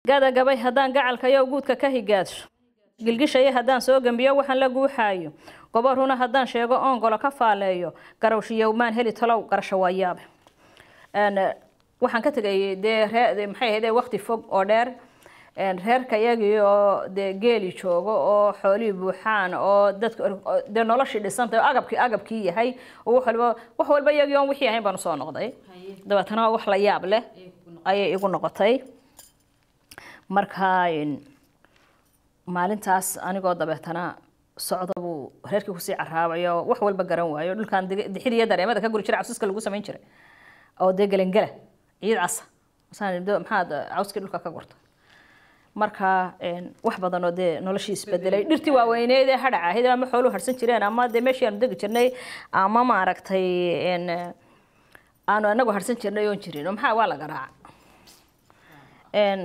gada gabay haddaan gacalkayo guudka ka higaadsho gilgishaya haddaan soo gambiyo waxaan la guuxaayo goboruna haddaan sheego oon golo ka faaleeyo garawshiyo maan heli talow garasho waa yaabe waxaan ka tagay dee maxay ahayd waqti fog oo dheer reerka iyagii oo dee geeli joogo oo xoolii buuxaan oo dadka dee noloshii dhisantay oo agabkii yahay oo wax walba iyagii oon wixii ahayn baan usoo noqday dabeetana wax la yaab leh ayay igu noqotay marka maalintaas anigoo dabeetana socdo buu reerkii kusii caraabayo wax walba garan waayo dhulkan dixir iyo dareemada ka guri jiray cawska lagu samayn jiray oo dee gelengela ciid casa maxaad cawskii dhulka ka gurta marka wax badan oo dee noloshii isbedelay dhirtii waaweyneed ee hadhac ahayd ama xooluhu harsan jireen ama dee meeshii aanu degi jirnay ama maaragtay aanu anagu harsan jirnay oon jirin maxaa waa laga raaca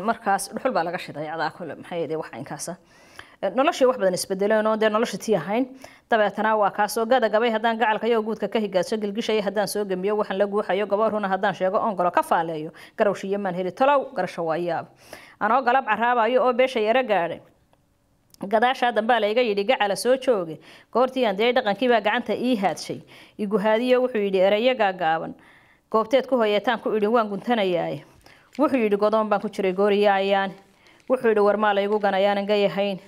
markaas dhuxul baa laga shiday cadaa kale maxay ahayd wax inkaasa noloshii wax badan isbedeleen oo dee noloshii tii ahayn dabeetana waa kaasoo gada gabay haddaan gacalkayo guudka ka higaadso gilgishaya haddaan soo gambiyo waxaan la guuxayo goboruna haddaan sheego oon golo ka faaleeyo garawshiyo maan heli talow garasho waa yaab anoo galab caraabayo oo beesha yaro gaadhay gadaashaa dambaa layga yidhi gacala soo jooge goortii aan dee dhaqankii baa gacanta ii haadshay iguhaadiyo wuxuu yidhi erayo gaagaaban goobteed ku hoyeetaan ku idhin waan guntanayaaye wuxuu yidhi godoon baan ku jiray gooriyaayaan wuxuu yidhi warmaa laygu ganayaanan gayahayn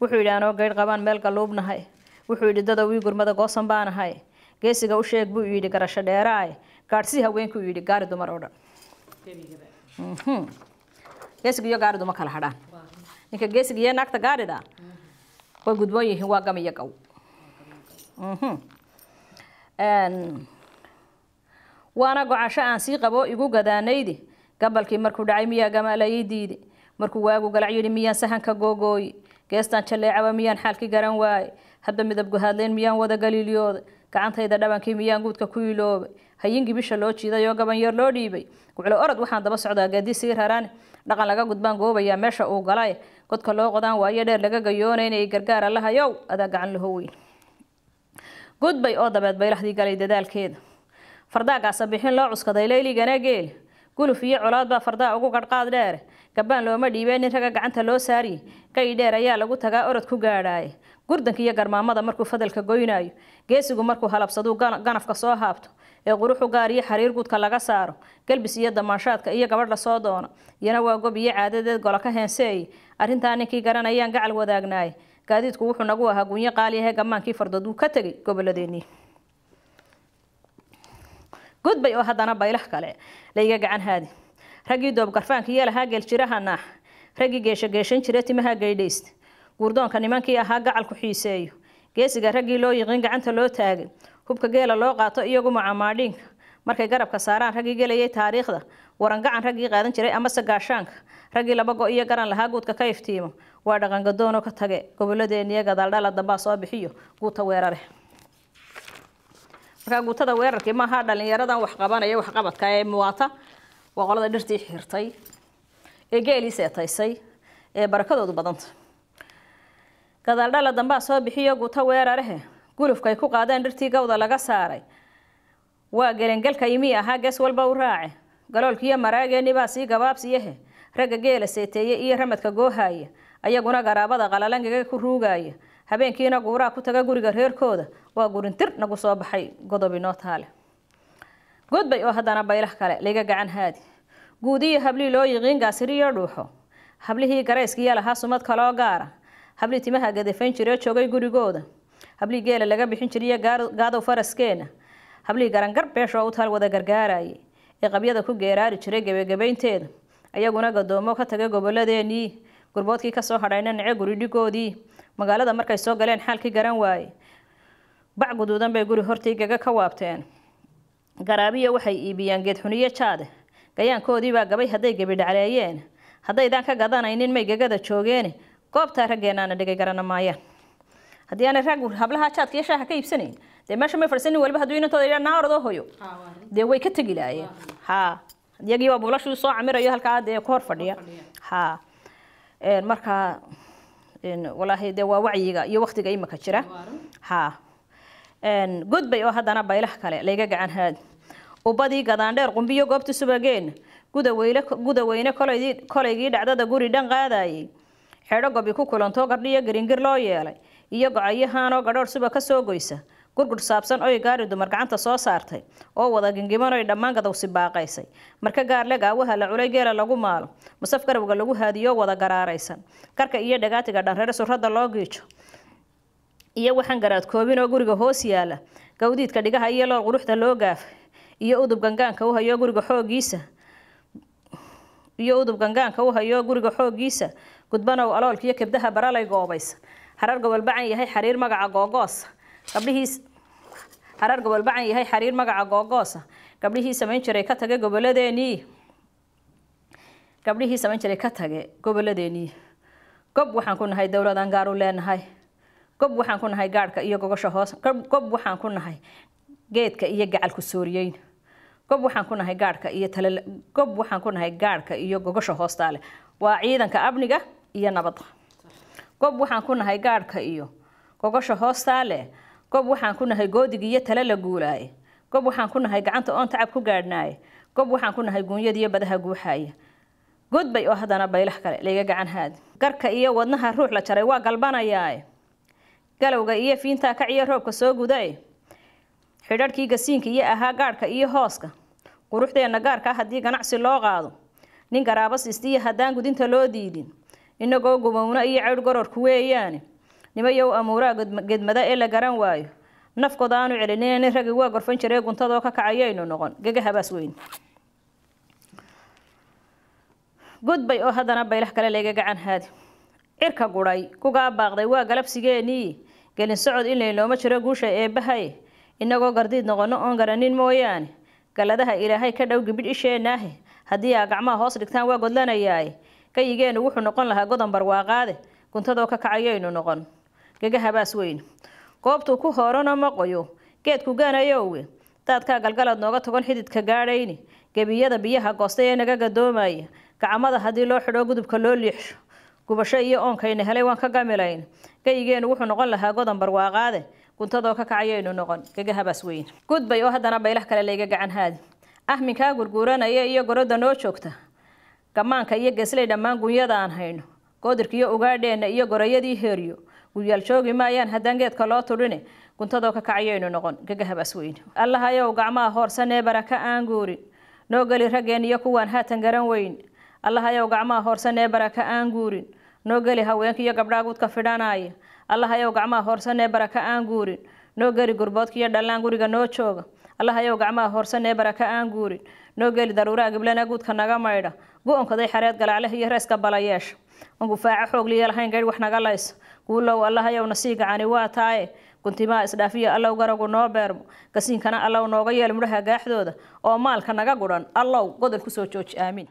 wuxuu yidhi anoo gaydh qabaan meel galluubnahay wuxuu yidhi dadow ii gurmada goosan baanahay geesiga u sheeg buu yidhi garasho dheeraaye gaadhsii haweenkuu yidhi gaari dumar oo dhan geesiga iyo gaaridu ma kala hadhaan ninka geesiga iyo naagta gaarida way gudboon yihiin waa gam iyo gow waana gocasho aan sii qabo igu gadaanaydi gabalkii markuu dhacay miyaa gamaala ii diidi markuu waagu galac yidhi miyaan sahanka googooyi geestaan jaleecaba miyaan xaalkii garan waaye hadda midab guhaadleen miyaan wada galiilyooday gacantayda dhabankii miyaan guudka ku iloobay hayingii bisha loo jiiday oo gaban yar loo dhiibay guclo orod waxaan daba socdaa gaadi sii raraan dhaqan laga gudbaan goobayaa meesha uu galay godka loo qodaan waayo dheer laga gayoonayna gargaar allahayow adaa gacan laho weyn gudbay oo dabeed baylahdii galay dadaalkeeda fardaagaasa bixin loo cuskaday layligana geel guluf iyo colaad baa fardaa ugu gadhqaad dheer gabaan looma dhiibeen nin raga gacanta loo saariye gay dheer ayaa lagu tagaa orod ku gaadhaaye gurdanka iyo garmaamada markuu fadalka goynaayo geesigu markuu halabsaduu ganafka soo haabto ee quruxu gaar iyo xariir guudka laga saaro galbis iyo damaanshaadka iyo gabadh la soo doono iyana waa gob iyo caadadeed golo ka heenseeye arrintaa ninkii garanayaan gacal wadaagnaaye gaadiidku wuxuu nagu ahaa gunyo qaaliyahe gamaankii fardood wuu ka tegay goboladeenii gudbay oo haddana baylah kale layga gacan haadi raggii doob garfaanka iyo lahaa geeljiraha naax raggii geeshan jira timaha gaydhaysta guurdoonka nimankii ahaa gacal ku xiiseeyo geesiga raggii loo yiqiin gacanta loo taagay hubka geela loo qaato iyagu macamaadhiinka markay garabka saaraan raggii gelayay taariikhda waran gacan raggii qaadan jiray amase gaashaanka raggii laba go iyo garan lahaa guudka ka iftiimo waa dhaqan gadoonoo ka tage goboladeenniyo gadaaldhala dambaa soo bixiyo guuta weerare markaa guutada weerarkii maaha dhalinyaradan wax qabanaya wax qabadka ee muwaata waa qolada dhirtii xirtay ee geelii seetaysay ee barakadoodu badanta gadaaldhala dambaa soo bixiyo guuta weerarahe gulufkay ku qaadeen dhirtii gawda laga saaray waa gelengelka imii ahaa gees walba u raace galoolkiiyo maraageeni baa sii gabaabsiyahe ragga geela seeteeye iyo ramadka goohaya ayaguna garaabada qalalangaga ku ruugaya habeenkiina guuraa ku taga guriga reerkooda waa gurintir nagu soo baxay godobi noo taale gudbay oo haddana baylah kale layga gacan haadi guudiyo hablii loo yiqiin gaasiriyo dhuuxo hablihii garayskiiyo lahaa sumad kaloo gaara hablii timaha gadafayn jiree joogay gurigooda hablii geela laga bixin jiriyo gaadow faraskeena hablii garangar beeshoo u taal wada gargaaraye ee qabyada ku geeraari jiray gebagabaynteeda ayaguna gadoomo ka tagay goboladeenii gurboodkii kasoo hadhayna nice guridhigoodii magaalada markay soo galeen xaalkii garan waaye bac guduudan bay guri hortaygaga ka waabteen garaabiya waxay iibiyeen geed xuniyo jaade gayaankoodii baa gabay hadday gebi dhacleeyeen haddaydaan ka gadanaynin may gegada joogeene goobtaa raggeenaana dhigay garana maayaan haddii aanay rag hablaha jaadka iyo shaaha ka iibsanayn dee meesha may fadhisanin waliba hadduu inantooda idhaa naarodoo hoyo dee way ka tegi laayeen ha iyagii waa buulashuu soo camirayo halkaa dee ku hor fadhiya ha markaa walaahi dee waa wacyiga iyo waqtiga imika jira ha gudbay oo haddana baylah kale layga gacan haadi ubadii gadaandheer qumbiyo goobta subageena gudaweyne kolaygii dhacdada guri dhan qaadayay xeedho gobi ku kulanto gardhiyo garingir loo yeelay iyo gocayahaanoo gadhoodh suba ka soo goysa gurgur saabsan oy gaari dumar gacanta soo saartay oo wada gingiman oy dhammaan gadowsi baaqaysay marka gaarle gaawaha la culay geela lagu maalo musaf garowga lagu haadiyo wada garaaraysan karka iyo dhagaatiga dhanreer surrada loo giijo iyo waxaan garaad koobin oo guriga hoos yaala gawdiidka dhigaha iyo lool quruxda loo gaafay iyo udub gangaanka u hayo guriga xoogiisa gudbanow aloolkiyo kebdaha baralay goobaysa harar gobol bacan yahay xariir magaca googoosa gabdhihii samayn jiray ka tage goboladeenii gob waxaan ku nahay dowladan gaar u leenahay gob waxaan ku nahay gaadhka iyo gogosha hoos gob waxaan ku nahay geedka iyo gacalku sooriyeyn gob waxaan ku nahay gaadhka iyo gogosha hoostaale waa ciidanka amniga iyo nabadda gob waxaan ku nahay gaadhka iyo gogosha hoostaale gob waxaan ku nahay goodiga iyo tala la guulaaye gob waxaan ku nahay gacanta oon tacab ku gaadhnaaye gob waxaan ku nahay guunyada iyo badaha guuxaaya gudbay oo haddana baylax kale layga gacan haadi garka iyo wadnaha ruux la jaray waa galbanayaae galowga iyo fiintaa kaciyo roobka soo gudae xidharhkii gasiinka iyo ahaa gaadhka iyo hooska quruxdeenna gaarka haddii ganacsi loo qaado nin garaabo siistiya haddaan gudinta loo diidin inagoo gumowna iyo caydh gororku weeyaane nimayow amuuraa gedmada ee la garan waayo nafkooda aanu celinina ragi waa gorfan jiree guntadoo ka kacayaynu noqon gega habaas weyn gudbay oo haddana baylax kale layga gacan haadi cirka gudhay kugaa baaqday waa galabsigeenii gelin socod in laynooma jiro guusha eebbahay inagoo gardiid noqono oon garanin mooyaane galadaha ilaahay ka dhow gibidh isheenaahe haddii aa gacmaha hoos dhigtaan waa godlanayaaye kayigeenu wuxuu noqon lahaa godan barwaaqaade guntadoo ka kacayaynu noqon gega habaas weyn goobtuu ku hoorano ma qoyo geedku gaanayowe daadkaa galgalad nooga togon xididka gaadhayni gebiyada biyaha goostay ee naga gadoomaya gacmada haddii loo xidho gudubka loo liixsho gubasho iyo oonkayna helay waan ka gamilayn kayigeenu wuxuu noqon lahaa godan barwaaqaade guntadoo ka kacayaynu noqon gega habaas weyn gudbay oo haddana baylax kale layga gacan haadi ahminkaa gurguuranaya iyo gorodda noo joogta gamaanka iyo geslay dhammaan gunyada aan hayno goodirkiiyo ugaadheenna iyo gorayadii heeriyo guryaal joogi maayaan haddaan geedka loo tudhine guntadoo ka kacayaynu noqon gega habaas weyn allahayow gacmaha hoorsanee baraka aan guurin noo geli raggeen iyo kuwaan haatan garan weyn allahayow gacmaha hoorsanee baraka aan guurin noo geli haweenka iyo gabdhaa gudka fidhanaya allahayow gacmaha hoorsanee baraka aan guurin noo geli gurboodka iyo dhallaan guriga noo jooga allahayow gacmaha hoorsanee baraka aan guurin noo geli daruuraha giblana guudka naga maydha gu-onkaday xareed galaacleh iyo reeska balayeesha on gufaaco xoogliya lahayn gaydh wax naga layso guulow allahayow nasii gacani waa taaye guntimaha isdhaafiyo allow garagu noo beermo gasiinkana allow nooga yeel mudhaha gaaxdooda oo maalka naga gudhan allow godol kusoo jooji aamiin